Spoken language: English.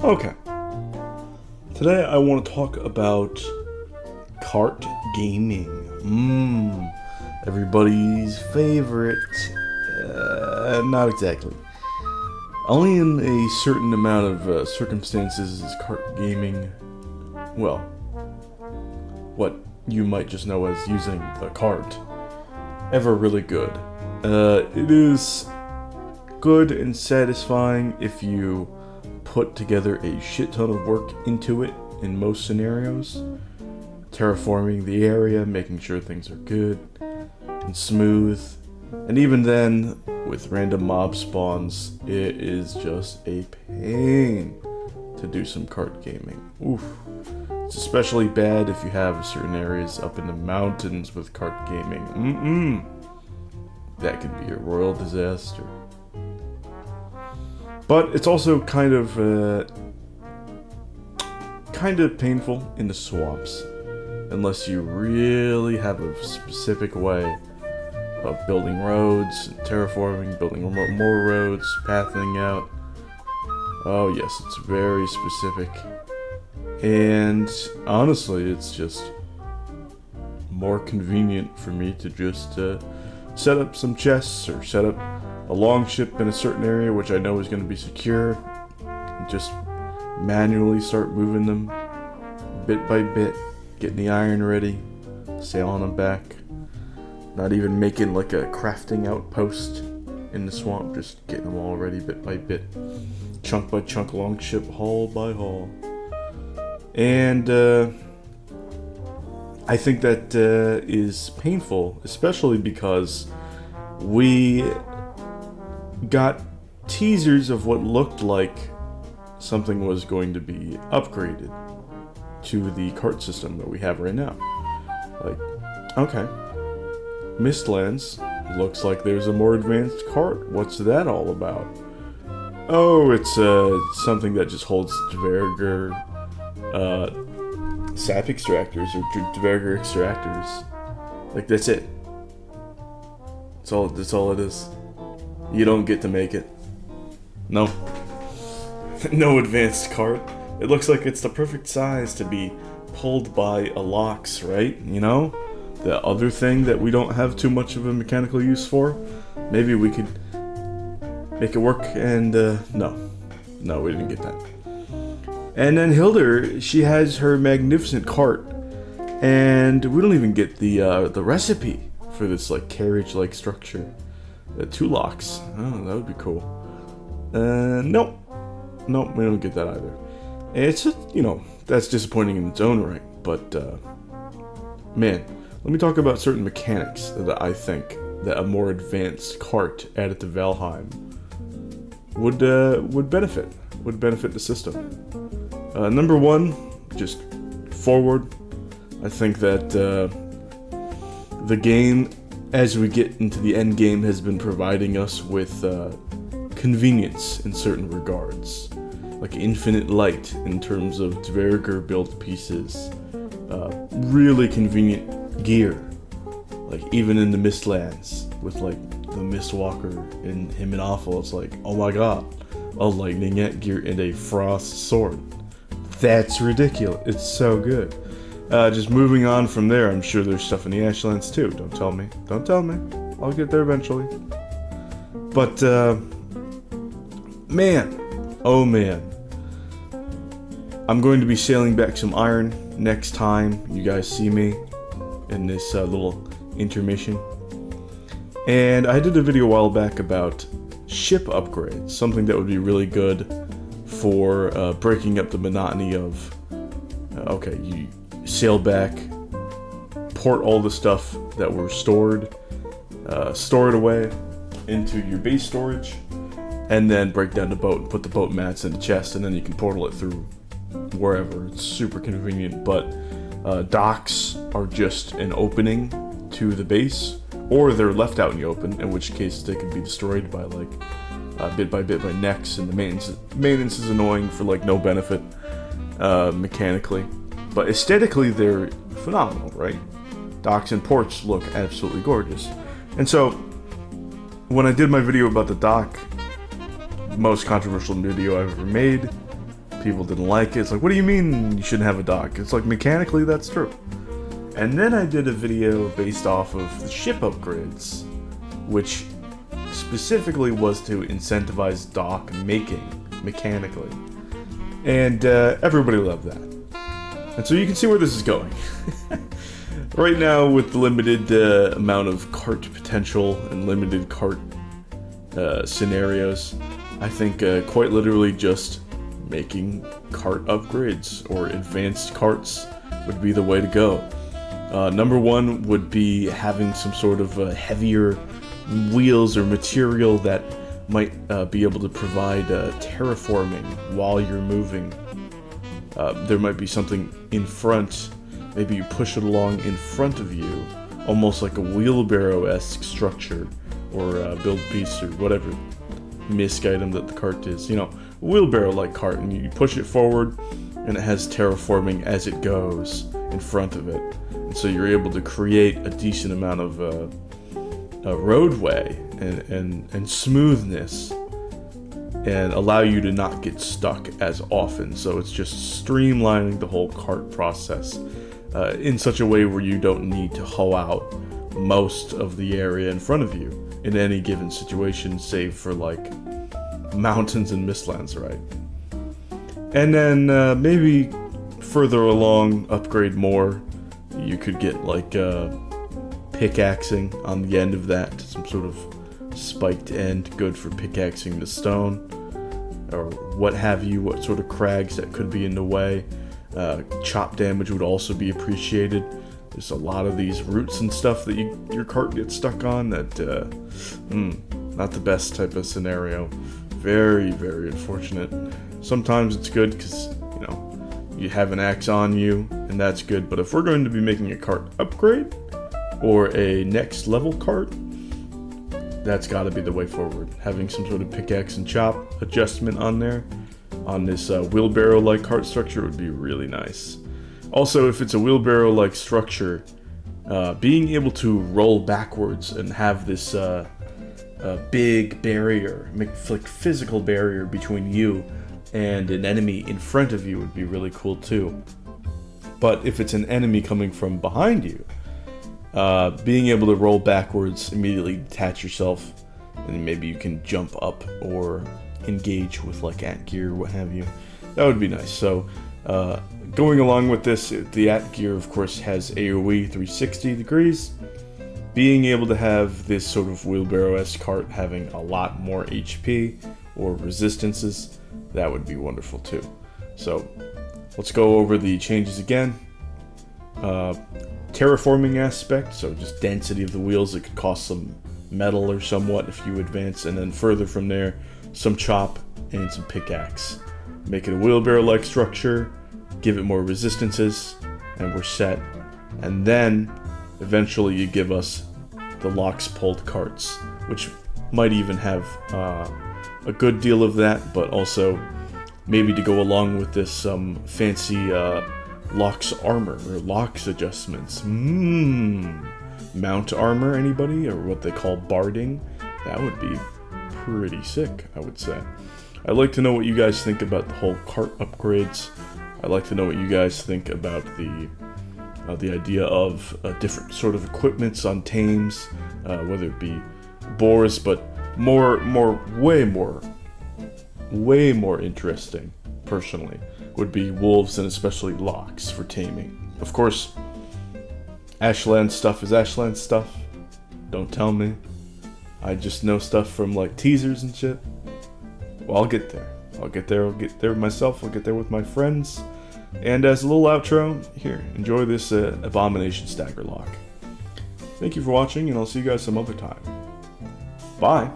Okay. Today I want to talk about kart gaming. Everybody's favorite. Not exactly. Only in a certain amount of circumstances is kart gaming, well, what you might just know as using a cart, ever really good. It is good and satisfying if you put together a shit ton of work into it in most scenarios. Terraforming the area, making sure things are good and smooth. And even then, with random mob spawns, it is just a pain to do some kart gaming. Oof. It's especially bad if you have certain areas up in the mountains with kart gaming. That can be a royal disaster. But it's also kind of painful in the swamps, unless you really have a specific way of building roads, terraforming, building more roads, pathing out. Oh yes, it's very specific. And honestly, it's just more convenient for me to just set up some chests or set up a long ship in a certain area which I know is going to be secure, and just manually start moving them bit by bit, getting the iron ready, sailing them back. Not even making like a crafting outpost in the swamp, just getting them all ready bit by bit, chunk by chunk, long ship, haul by haul. And I think that is painful, especially because we got teasers of what looked like something was going to be upgraded to the cart system that we have right now. Like, okay, Mistlands, looks like there's a more advanced cart. What's that all about? Oh, it's something that just holds Dverger sap extractors or Dverger extractors. Like, that's it. That's all it is. You don't get to make it. No. No advanced cart. It looks like it's the perfect size to be pulled by a lox, right? You know? The other thing that we don't have too much of a mechanical use for. Maybe we could make it work, and no. No, we didn't get that. And then Hilder, she has her magnificent cart, and we don't even get the recipe for this like carriage-like structure. 2 locks. Oh, that would be cool. Nope, we don't get that either. It's just, that's disappointing in its own right. But man, let me talk about certain mechanics that I think that a more advanced cart added to Valheim would benefit the system. Number 1, just forward. I think that the game, as we get into the end game, has been providing us with convenience in certain regards, like infinite light in terms of Dverger build pieces, really convenient gear, like even in the Mistlands with like the Mistwalker and him and Awful. It's like, oh my god, a lightning ant gear and a frost sword. That's ridiculous. It's so good. Just moving on from there, I'm sure there's stuff in the Ashlands too. Don't tell me. I'll get there eventually. But, man. Oh man. I'm going to be sailing back some iron next time you guys see me in this little intermission. And I did a video a while back about ship upgrades. Something that would be really good for breaking up the monotony of, okay, you sail back, port all the stuff that were stored, store it away into your base storage, and then break down the boat and put the boat mats in the chest, and then you can portal it through wherever. It's super convenient. But docks are just an opening to the base, or they're left out in the open, in which case they could be destroyed by like bit by bit by necks, and the maintenance is annoying for like no benefit mechanically. But aesthetically, they're phenomenal, right? Docks and ports look absolutely gorgeous. And so, when I did my video about the dock, most controversial video I've ever made, People didn't like it. It's like, what do you mean you shouldn't have a dock? It's like, mechanically, that's true. And then I did a video based off of the ship upgrades, which specifically was to incentivize dock making mechanically. And everybody loved that. And so you can see where this is going. Right now, with the limited amount of cart potential and limited cart scenarios, I think quite literally just making cart upgrades or advanced carts would be the way to go. Number one would be having some sort of heavier wheels or material that might be able to provide terraforming while you're moving. There might be something in front. Maybe you push it along in front of you, almost like a wheelbarrow-esque structure, or build piece, or whatever misc item that the cart is. You know, a wheelbarrow-like cart, and you push it forward, and it has terraforming as it goes in front of it. And so you're able to create a decent amount of roadway and smoothness, and allow you to not get stuck as often. So it's just streamlining the whole cart process in such a way where you don't need to hoe out most of the area in front of you in any given situation, save for like mountains and mistlands, right? And then maybe further along, upgrade more. You could get like pickaxing on the end of that, some sort of spiked end, good for pickaxing the stone, or what have you, what sort of crags that could be in the way. Chop damage would also be appreciated. There's a lot of these roots and stuff that your cart gets stuck on that, not the best type of scenario. Very, very unfortunate. Sometimes it's good because, you know, you have an axe on you, and that's good. But if we're going to be making a cart upgrade, or a next level cart, that's got to be the way forward. Having some sort of pickaxe and chop adjustment on there, on this wheelbarrow-like cart structure would be really nice. Also, if it's a wheelbarrow-like structure, being able to roll backwards and have this big barrier, like physical barrier between you and an enemy in front of you would be really cool too. But if it's an enemy coming from behind you, being able to roll backwards, immediately detach yourself, and maybe you can jump up or engage with like at gear or what have you. That would be nice. So going along with this, the at gear of course has AoE 360 degrees. Being able to have this sort of wheelbarrow-esque cart having a lot more HP or resistances, that would be wonderful too. So let's go over the changes again. Terraforming aspect, so just density of the wheels. It could cost some metal or somewhat if you advance, and then further from there, some chop and some pickaxe. Make it a wheelbarrow-like structure, give it more resistances, and we're set. And then eventually you give us the locks pulled carts, which might even have a good deal of that, but also maybe to go along with this some fancy locks armor or locks adjustments. Mount armor, anybody? Or what they call barding? That would be pretty sick, I would say. I'd like to know what you guys think about the whole cart upgrades. I'd like to know what you guys think about the idea of different sort of equipments on Tames, whether it be boars, but way more interesting, personally, would be wolves and especially locks for taming. Of course, Ashlands stuff is Ashlands stuff. Don't tell me. I just know stuff from like teasers and shit. Well, I'll get there. I'll get there myself. I'll get there with my friends. And as a little outro, here, enjoy this Abomination Stagger lock. Thank you for watching, and I'll see you guys some other time. Bye!